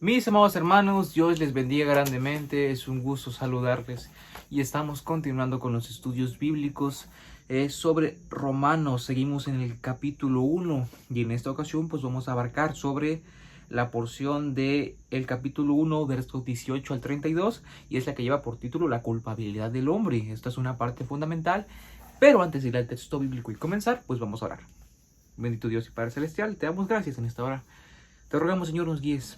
Mis amados hermanos, Dios les bendiga grandemente, es un gusto saludarles y estamos continuando con los estudios bíblicos sobre Romanos. Seguimos en el capítulo 1 y en esta ocasión pues vamos a abarcar sobre la porción del capítulo 1, versos 18 al 32, y es la que lleva por título la culpabilidad del hombre. Esta es una parte fundamental, pero antes de ir al texto bíblico y comenzar, pues vamos a orar. Bendito Dios y Padre Celestial, te damos gracias en esta hora. Te rogamos, Señor, nos guíes.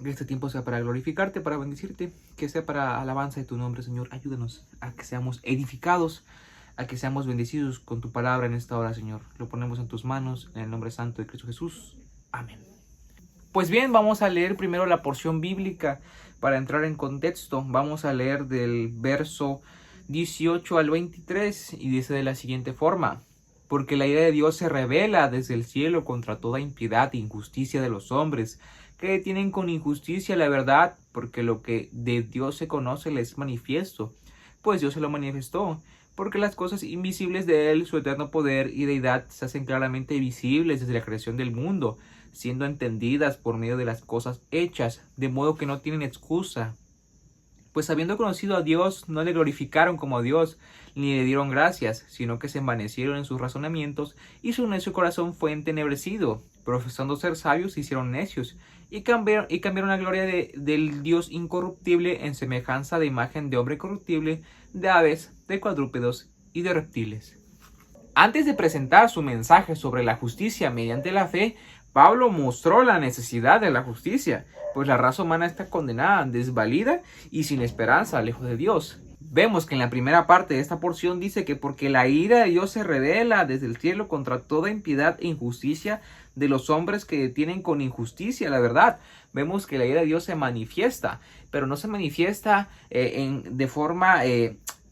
Que este tiempo sea para glorificarte, para bendecirte, que sea para alabanza de tu nombre, Señor. Ayúdanos a que seamos edificados, a que seamos bendecidos con tu palabra en esta hora, Señor. Lo ponemos en tus manos, en el nombre santo de Cristo Jesús. Amén. Pues bien, vamos a leer primero la porción bíblica para entrar en contexto. Vamos a leer del verso 18 al 23 y dice de la siguiente forma: porque la ira de Dios se revela desde el cielo contra toda impiedad e injusticia de los hombres, que detienen con injusticia la verdad, porque lo que de Dios se conoce les es manifiesto, pues Dios se lo manifestó, porque las cosas invisibles de Él, su eterno poder y deidad, se hacen claramente visibles desde la creación del mundo, siendo entendidas por medio de las cosas hechas, de modo que no tienen excusa. Pues habiendo conocido a Dios, no le glorificaron como a Dios, ni le dieron gracias, sino que se envanecieron en sus razonamientos, y su necio corazón fue entenebrecido. Profesando ser sabios, se hicieron necios, y cambiaron la gloria del Dios incorruptible en semejanza de imagen de hombre corruptible, de aves, de cuadrúpedos y de reptiles. Antes de presentar su mensaje sobre la justicia mediante la fe, Pablo mostró la necesidad de la justicia, pues la raza humana está condenada, desvalida y sin esperanza, lejos de Dios. Vemos que en la primera parte de esta porción dice que porque la ira de Dios se revela desde el cielo contra toda impiedad e injusticia de los hombres que detienen con injusticia la verdad. Vemos que la ira de Dios se manifiesta, pero no se manifiesta de forma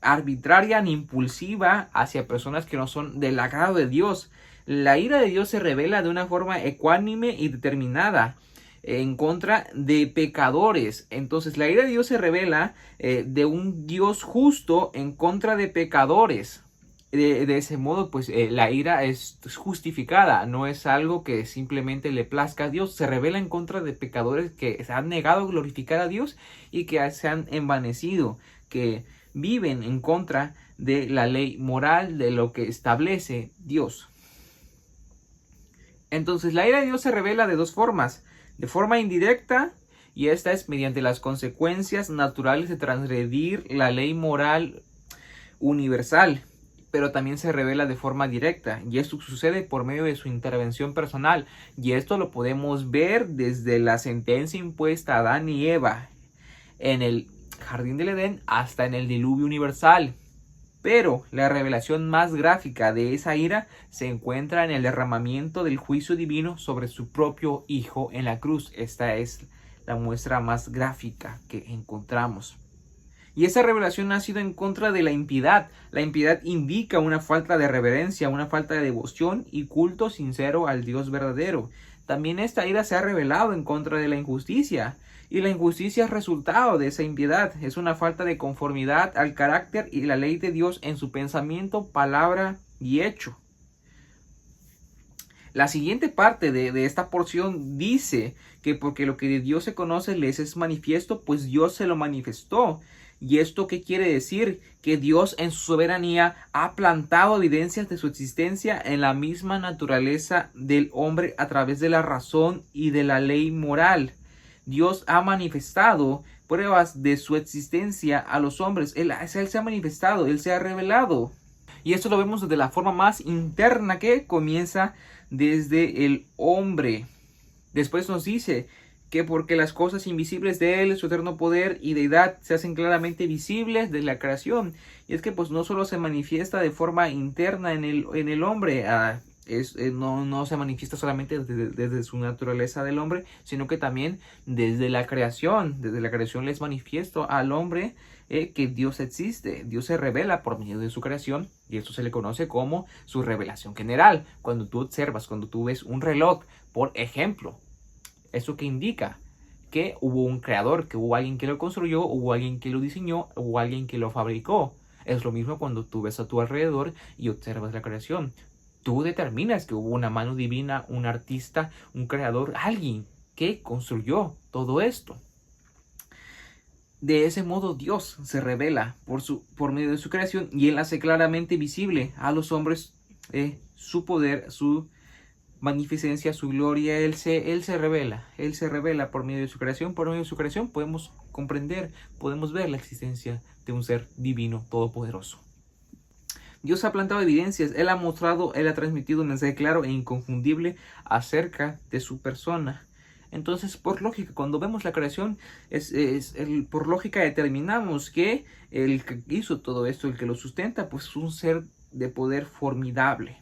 arbitraria ni impulsiva hacia personas que no son del agrado de Dios. La ira de Dios se revela de una forma ecuánime y determinada en contra de pecadores. Entonces la ira de Dios se revela de un Dios justo en contra de pecadores. De ese modo, pues la ira es justificada, no es algo que simplemente le plazca a Dios. Se revela en contra de pecadores que se han negado a glorificar a Dios y que se han envanecido, que viven en contra de la ley moral, de lo que establece Dios. Entonces la ira de Dios se revela de dos formas: de forma indirecta, y esta es mediante las consecuencias naturales de transgredir la ley moral universal, pero también se revela de forma directa, y esto sucede por medio de su intervención personal, y esto lo podemos ver desde la sentencia impuesta a Adán y Eva en el jardín del Edén hasta en el diluvio universal. Pero la revelación más gráfica de esa ira se encuentra en el derramamiento del juicio divino sobre su propio Hijo en la cruz. Esta es la muestra más gráfica que encontramos. Y esa revelación ha sido en contra de la impiedad. La impiedad indica una falta de reverencia, una falta de devoción y culto sincero al Dios verdadero. También esta ira se ha revelado en contra de la injusticia. Y la injusticia es resultado de esa impiedad. Es una falta de conformidad al carácter y la ley de Dios en su pensamiento, palabra y hecho. La siguiente parte de esta porción dice que porque lo que de Dios se conoce les es manifiesto, pues Dios se lo manifestó. ¿Y esto qué quiere decir? Que Dios en su soberanía ha plantado evidencias de su existencia en la misma naturaleza del hombre a través de la razón y de la ley moral. Dios ha manifestado pruebas de su existencia a los hombres. Él se ha manifestado, Él se ha revelado. Y esto lo vemos desde la forma más interna, que comienza desde el hombre. Después nos dice que porque las cosas invisibles de Él, su eterno poder y deidad, se hacen claramente visibles desde la creación. Y es que pues no solo se manifiesta de forma interna en el hombre, no se manifiesta solamente desde su naturaleza del hombre, sino que también desde la creación. Desde la creación les manifiesto al hombre que Dios existe. Dios se revela por medio de su creación, y esto se le conoce como su revelación general. Cuando tú observas, cuando tú ves un reloj, por ejemplo, ¿eso qué indica? Que hubo un creador, que hubo alguien que lo construyó, hubo alguien que lo diseñó, hubo alguien que lo fabricó. Es lo mismo cuando tú ves a tu alrededor y observas la creación. Tú determinas que hubo una mano divina, un artista, un creador, alguien que construyó todo esto. De ese modo Dios se revela por medio de su creación y Él hace claramente visible a los hombres su poder, su magnificencia, su gloria. Él se revela por medio de su creación. Por medio de su creación podemos comprender, podemos ver la existencia de un ser divino todopoderoso. Dios ha plantado evidencias, Él ha transmitido un mensaje claro e inconfundible acerca de su persona. Entonces, por lógica, cuando vemos la creación, por lógica determinamos que el que hizo todo esto, el que lo sustenta, pues es un ser de poder formidable.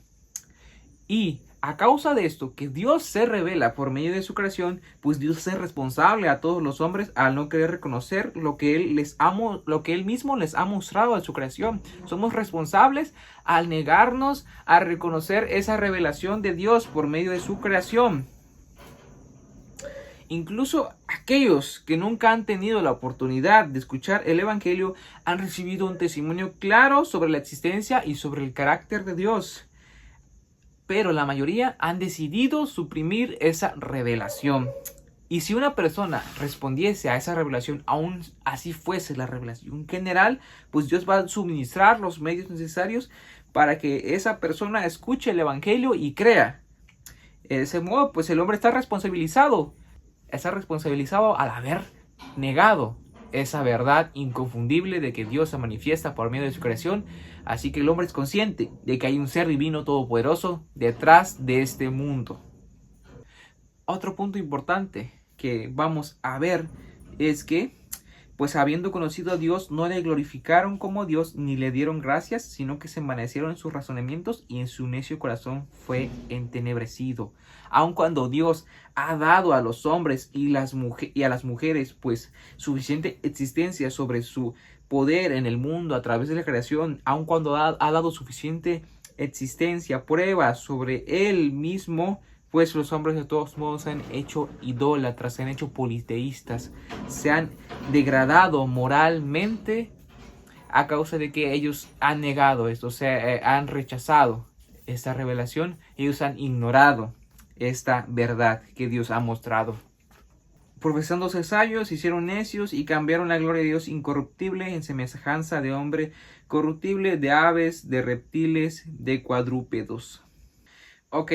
Y a causa de esto, que Dios se revela por medio de su creación, pues Dios es responsable a todos los hombres al no querer reconocer lo que Él mismo les ha mostrado en su creación. Somos responsables al negarnos a reconocer esa revelación de Dios por medio de su creación. Incluso aquellos que nunca han tenido la oportunidad de escuchar el Evangelio han recibido un testimonio claro sobre la existencia y sobre el carácter de Dios. Pero la mayoría han decidido suprimir esa revelación. Y si una persona respondiese a esa revelación, aún así fuese la revelación general, pues Dios va a suministrar los medios necesarios para que esa persona escuche el Evangelio y crea. De ese modo, pues el hombre está responsabilizado al haber negado esa verdad inconfundible de que Dios se manifiesta por medio de su creación. Así que el hombre es consciente de que hay un ser divino todopoderoso detrás de este mundo. Otro punto importante que vamos a ver es que, pues habiendo conocido a Dios, no le glorificaron como Dios ni le dieron gracias, sino que se envanecieron en sus razonamientos y en su necio corazón fue entenebrecido. Aun cuando Dios ha dado a los hombres y a las mujeres pues suficiente existencia sobre su poder en el mundo a través de la creación, aun cuando ha dado suficiente existencia, pruebas sobre Él mismo, pues los hombres de todos modos se han hecho idólatras, se han hecho politeístas, se han degradado moralmente a causa de que ellos han negado esto, han rechazado esta revelación, ellos han ignorado esta verdad que Dios ha mostrado. Profesándose sabios, se hicieron necios y cambiaron la gloria de Dios incorruptible en semejanza de hombre corruptible, de aves, de reptiles, de cuadrúpedos. Ok,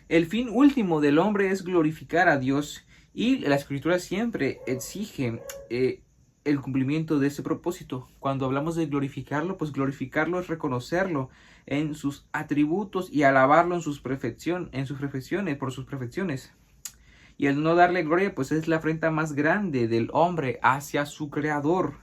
el fin último del hombre es glorificar a Dios y la Escritura siempre exige el cumplimiento de ese propósito. Cuando hablamos de glorificarlo, pues glorificarlo es reconocerlo en sus atributos y alabarlo en sus perfecciones, por sus perfecciones. Y el no darle gloria, pues es la afrenta más grande del hombre hacia su creador.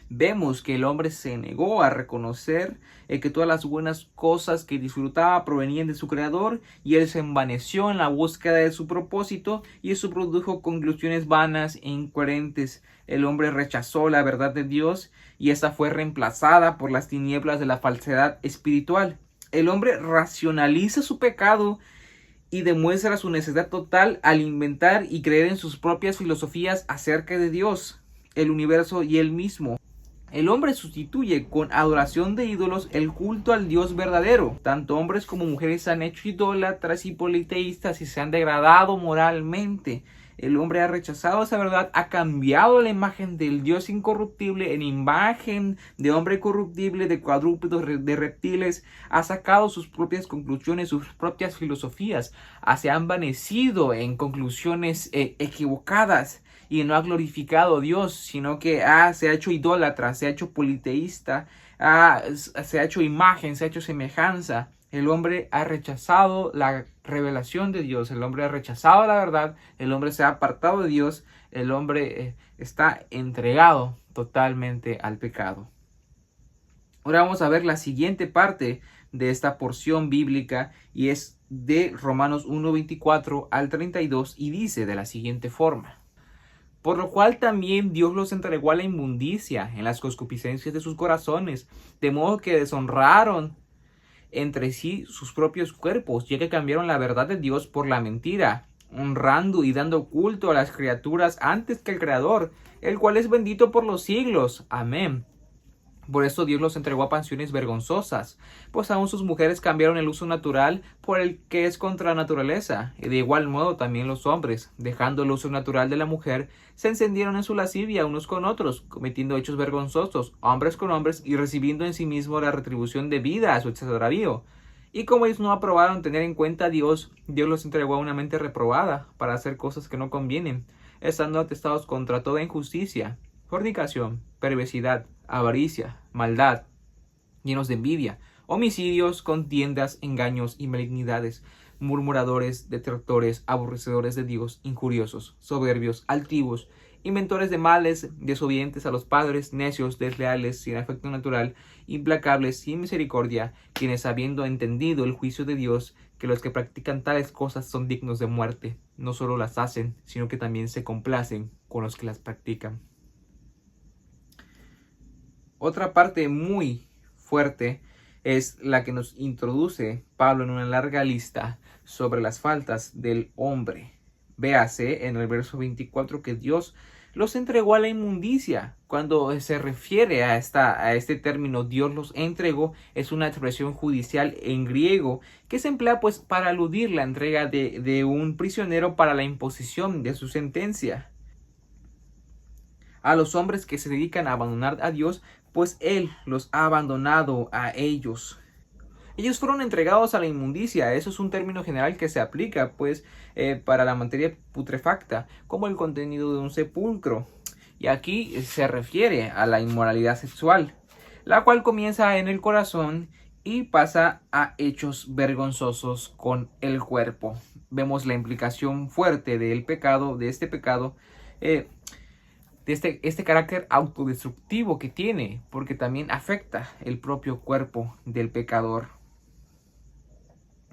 Vemos que el hombre se negó a reconocer que todas las buenas cosas que disfrutaba provenían de su creador, y él se envaneció en la búsqueda de su propósito, y eso produjo conclusiones vanas e incoherentes. El hombre rechazó la verdad de Dios y esta fue reemplazada por las tinieblas de la falsedad espiritual. El hombre racionaliza su pecado y demuestra su necesidad total al inventar y creer en sus propias filosofías acerca de Dios, el universo y él mismo. El hombre sustituye con adoración de ídolos el culto al Dios verdadero. Tanto hombres como mujeres se han hecho idólatras y politeístas y se han degradado moralmente. El hombre ha rechazado esa verdad, ha cambiado la imagen del Dios incorruptible en imagen de hombre corruptible, de cuadrúpedos, de reptiles, ha sacado sus propias conclusiones, sus propias filosofías, se ha envanecido en conclusiones equivocadas y no ha glorificado a Dios, sino que se ha hecho idólatra, se ha hecho politeísta, se ha hecho imagen, se ha hecho semejanza. El hombre ha rechazado la revelación de Dios, el hombre ha rechazado la verdad, el hombre se ha apartado de Dios, el hombre está entregado totalmente al pecado. Ahora vamos a ver la siguiente parte de esta porción bíblica y es de Romanos 1:24 al 32 y dice de la siguiente forma: por lo cual también Dios los entregó a la inmundicia en las concupiscencias de sus corazones, de modo que deshonraron entre sí sus propios cuerpos, ya que cambiaron la verdad de Dios por la mentira, honrando y dando culto a las criaturas antes que al Creador, el cual es bendito por los siglos. Amén. Por eso Dios los entregó a pasiones vergonzosas, pues aún sus mujeres cambiaron el uso natural por el que es contra la naturaleza, y de igual modo también los hombres, dejando el uso natural de la mujer, se encendieron en su lascivia unos con otros, cometiendo hechos vergonzosos, hombres con hombres, y recibiendo en sí mismo la retribución debida a su extravío. Y como ellos no aprobaron tener en cuenta a Dios, Dios los entregó a una mente reprobada para hacer cosas que no convienen, estando atestados contra toda injusticia, fornicación, perversidad, avaricia, maldad, llenos de envidia, homicidios, contiendas, engaños y malignidades, murmuradores, detractores, aborrecedores de Dios, injuriosos, soberbios, altivos, inventores de males, desobedientes a los padres, necios, desleales, sin afecto natural, implacables, sin misericordia, quienes habiendo entendido el juicio de Dios, que los que practican tales cosas son dignos de muerte, no solo las hacen, sino que también se complacen con los que las practican. Otra parte muy fuerte es la que nos introduce Pablo en una larga lista sobre las faltas del hombre. Véase en el verso 24 que Dios los entregó a la inmundicia. Cuando se refiere a este término Dios los entregó, es una expresión judicial en griego que se emplea pues para aludir la entrega de un prisionero para la imposición de su sentencia. A los hombres que se dedican a abandonar a Dios, pues Él los ha abandonado a ellos. Ellos fueron entregados a la inmundicia. Eso es un término general que se aplica pues para la materia putrefacta, como el contenido de un sepulcro. Y aquí se refiere a la inmoralidad sexual, la cual comienza en el corazón y pasa a hechos vergonzosos con el cuerpo. Vemos la implicación fuerte del pecado, de este pecado, de este carácter autodestructivo que tiene, porque también afecta el propio cuerpo del pecador.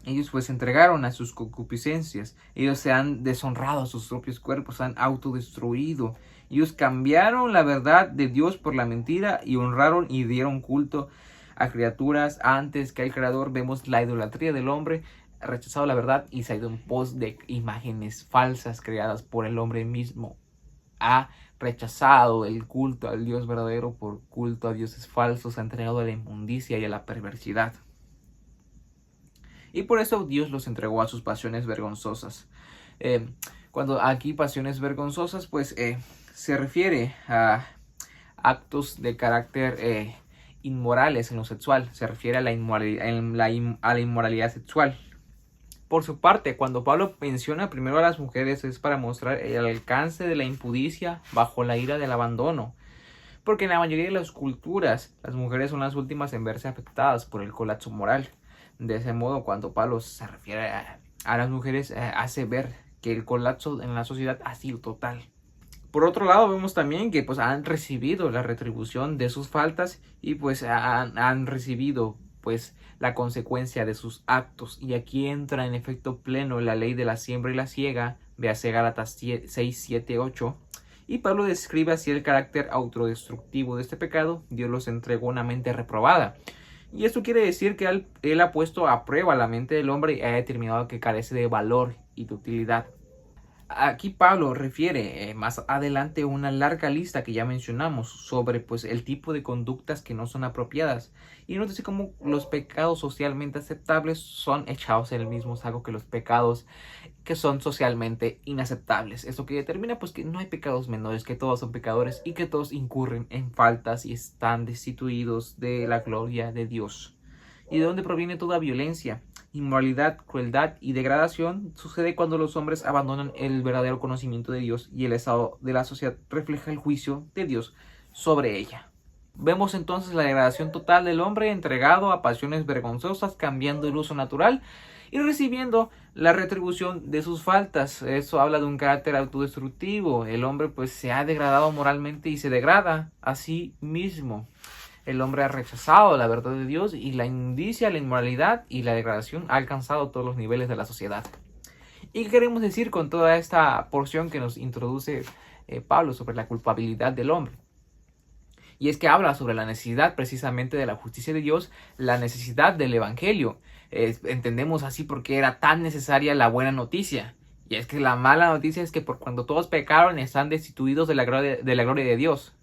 Ellos pues entregaron a sus concupiscencias, ellos se han deshonrado a sus propios cuerpos, se han autodestruido, ellos cambiaron la verdad de Dios por la mentira y honraron y dieron culto a criaturas antes que al Creador. Vemos la idolatría del hombre, ha rechazado la verdad y se ha ido en pos de imágenes falsas creadas por el hombre mismo. Ha rechazado el culto al Dios verdadero por culto a dioses falsos, ha entregado a la inmundicia y a la perversidad. Y por eso Dios los entregó a sus pasiones vergonzosas. Cuando aquí pasiones vergonzosas, pues se refiere a actos de carácter inmorales en lo sexual. Se refiere a la inmoralidad sexual. Por su parte, cuando Pablo menciona primero a las mujeres es para mostrar el alcance de la impudicia bajo la ira del abandono. Porque en la mayoría de las culturas, las mujeres son las últimas en verse afectadas por el colapso moral. De ese modo, cuando Pablo se refiere a las mujeres, hace ver que el colapso en la sociedad ha sido total. Por otro lado, vemos también que pues han recibido la retribución de sus faltas y pues han recibido pues la consecuencia de sus actos. Y aquí entra en efecto pleno la ley de la siembra y la siega, véase Gálatas 6, 7, 8. Y Pablo describe así el carácter autodestructivo de este pecado. Dios los entregó una mente reprobada. Y esto quiere decir que él ha puesto a prueba la mente del hombre y ha determinado que carece de valor y de utilidad. Aquí Pablo refiere más adelante una larga lista que ya mencionamos sobre pues el tipo de conductas que no son apropiadas. Y nos dice cómo los pecados socialmente aceptables son echados en el mismo saco que los pecados que son socialmente inaceptables. Esto que determina pues que no hay pecados menores, que todos son pecadores y que todos incurren en faltas y están destituidos de la gloria de Dios. ¿Y de dónde proviene toda violencia? Inmoralidad, crueldad y degradación sucede cuando los hombres abandonan el verdadero conocimiento de Dios y el estado de la sociedad refleja el juicio de Dios sobre ella. Vemos entonces la degradación total del hombre entregado a pasiones vergonzosas, cambiando el uso natural y recibiendo la retribución de sus faltas. Eso habla de un carácter autodestructivo. El hombre pues se ha degradado moralmente y se degrada a sí mismo. El hombre ha rechazado la verdad de Dios y la inmundicia, la inmoralidad y la degradación ha alcanzado todos los niveles de la sociedad. ¿Y qué queremos decir con toda esta porción que nos introduce Pablo sobre la culpabilidad del hombre? Y es que habla sobre la necesidad precisamente de la justicia de Dios, la necesidad del evangelio. Entendemos así porque era tan necesaria la buena noticia. Y es que la mala noticia es que por cuando todos pecaron están destituidos de la gloria de Dios.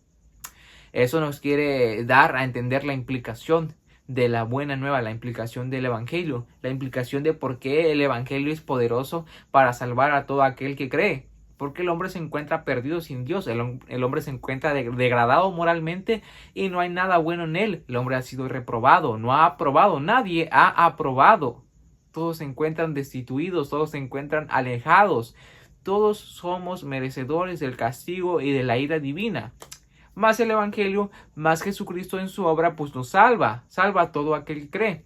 Eso nos quiere dar a entender la implicación de la buena nueva, la implicación del evangelio, la implicación de por qué el evangelio es poderoso para salvar a todo aquel que cree. Porque el hombre se encuentra perdido sin Dios, el hombre se encuentra degradado moralmente y no hay nada bueno en él. El hombre ha sido reprobado, no ha aprobado, nadie ha aprobado. Todos se encuentran destituidos, todos se encuentran alejados. Todos somos merecedores del castigo y de la ira divina. Más el evangelio, más Jesucristo en su obra, pues nos salva a todo aquel que cree.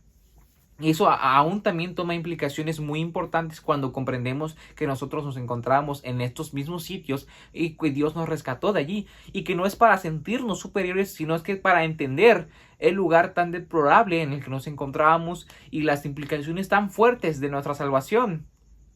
Y eso aún también toma implicaciones muy importantes cuando comprendemos que nosotros nos encontramos en estos mismos sitios y que Dios nos rescató de allí. Y que no es para sentirnos superiores, sino es que para entender el lugar tan deplorable en el que nos encontrábamos y las implicaciones tan fuertes de nuestra salvación.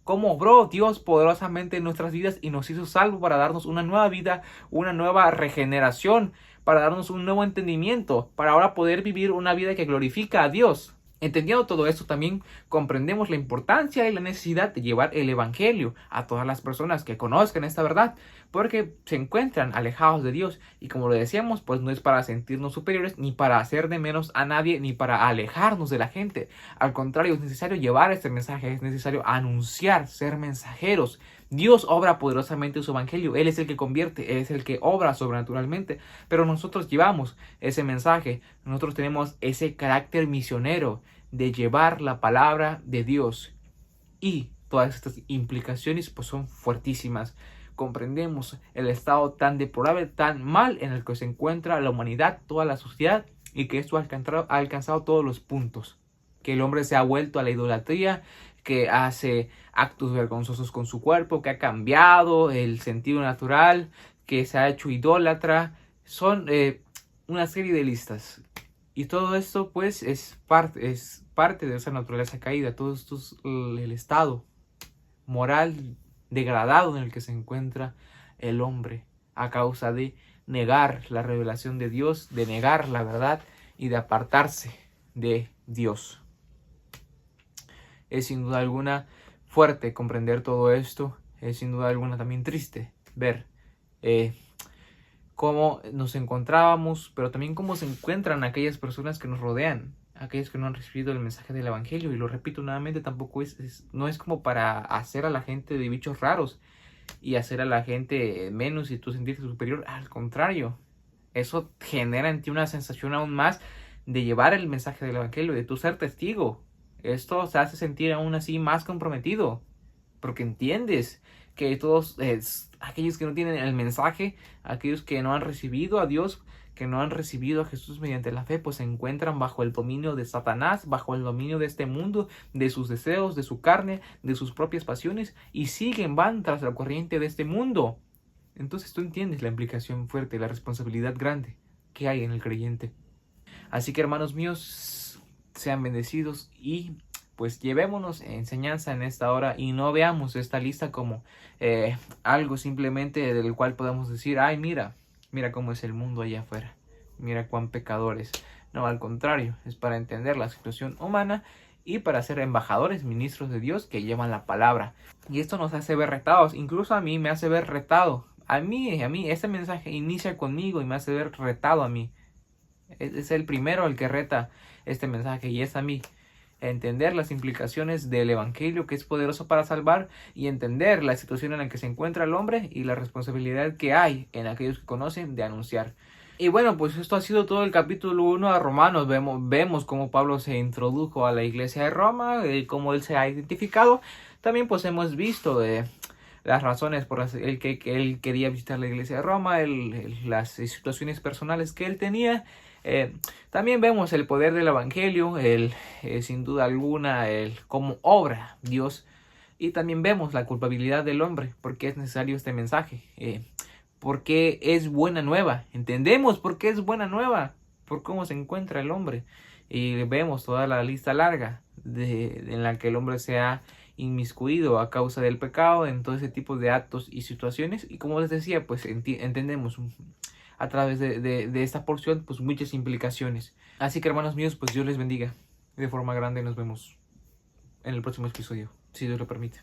Cómo obró Dios poderosamente en nuestras vidas y nos hizo salvo para darnos una nueva vida, una nueva regeneración, para darnos un nuevo entendimiento, para ahora poder vivir una vida que glorifica a Dios. Entendiendo todo esto, también comprendemos la importancia y la necesidad de llevar el evangelio a todas las personas que conozcan esta verdad, porque se encuentran alejados de Dios y, como lo decíamos, pues no es para sentirnos superiores, ni para hacer de menos a nadie, ni para alejarnos de la gente. Al contrario, es necesario llevar este mensaje, es necesario anunciar, ser mensajeros. Dios obra poderosamente su evangelio, Él es el que convierte, Él es el que obra sobrenaturalmente, pero nosotros llevamos ese mensaje, nosotros tenemos ese carácter misionero de llevar la palabra de Dios, y todas estas implicaciones pues son fuertísimas. Comprendemos el estado tan deplorable, tan mal en el que se encuentra la humanidad, toda la sociedad, y que esto ha alcanzado todos los puntos, que el hombre se ha vuelto a la idolatría, que hace actos vergonzosos con su cuerpo, que ha cambiado el sentido natural, que se ha hecho idólatra. Son una serie de listas. Y todo esto pues es parte de esa naturaleza caída. Todo esto es el estado moral degradado en el que se encuentra el hombre a causa de negar la revelación de Dios, de negar la verdad y de apartarse de Dios. Es sin duda alguna fuerte comprender todo esto. Es sin duda alguna también triste ver cómo nos encontrábamos, pero también cómo se encuentran aquellas personas que nos rodean, aquellos que no han recibido el mensaje del evangelio. Y lo repito nuevamente, tampoco no es como para hacer a la gente de bichos raros y hacer a la gente menos y tú sentirte superior. Al contrario, eso genera en ti una sensación aún más de llevar el mensaje del evangelio, de tú ser testigo. Esto se hace sentir aún así más comprometido, porque entiendes que todos aquellos que no tienen el mensaje, aquellos que no han recibido a Dios, que no han recibido a Jesús mediante la fe, pues se encuentran bajo el dominio de Satanás, bajo el dominio de este mundo, de sus deseos, de su carne, de sus propias pasiones, y van tras la corriente de este mundo. Entonces tú entiendes la implicación fuerte, la responsabilidad grande que hay en el creyente. Así que, hermanos míos, sean bendecidos y pues llevémonos enseñanza en esta hora y no veamos esta lista como algo simplemente del cual podemos decir, ay, mira cómo es el mundo allá afuera, mira cuán pecadores. No, al contrario, es para entender la situación humana y para ser embajadores, ministros de Dios que llevan la palabra. Y esto nos hace ver retados, incluso a mí me hace ver retado. A mí, este mensaje inicia conmigo y me hace ver retado a mí. Es el primero el que reta este mensaje y es a mí. Entender las implicaciones del evangelio, que es poderoso para salvar, y entender la situación en la que se encuentra el hombre y la responsabilidad que hay en aquellos que conocen de anunciar. Y bueno, pues esto ha sido todo el capítulo 1 de Romanos. Vemos cómo Pablo se introdujo a la iglesia de Roma, cómo él se ha identificado. También pues hemos visto las razones por las que él quería visitar la iglesia de Roma, las situaciones personales que él tenía. También vemos el poder del evangelio, sin duda alguna, cómo obra Dios. Y también vemos la culpabilidad del hombre, porque es necesario este mensaje, porque es buena nueva. Entendemos por qué es buena nueva, por cómo se encuentra el hombre. Y vemos toda la lista larga en la que el hombre se ha inmiscuido a causa del pecado en todo ese tipo de actos y situaciones. Y como les decía, pues entendemos a través de esta porción pues muchas implicaciones. Así que, hermanos míos, pues Dios les bendiga de forma grande. Nos vemos en el próximo episodio, si Dios lo permite.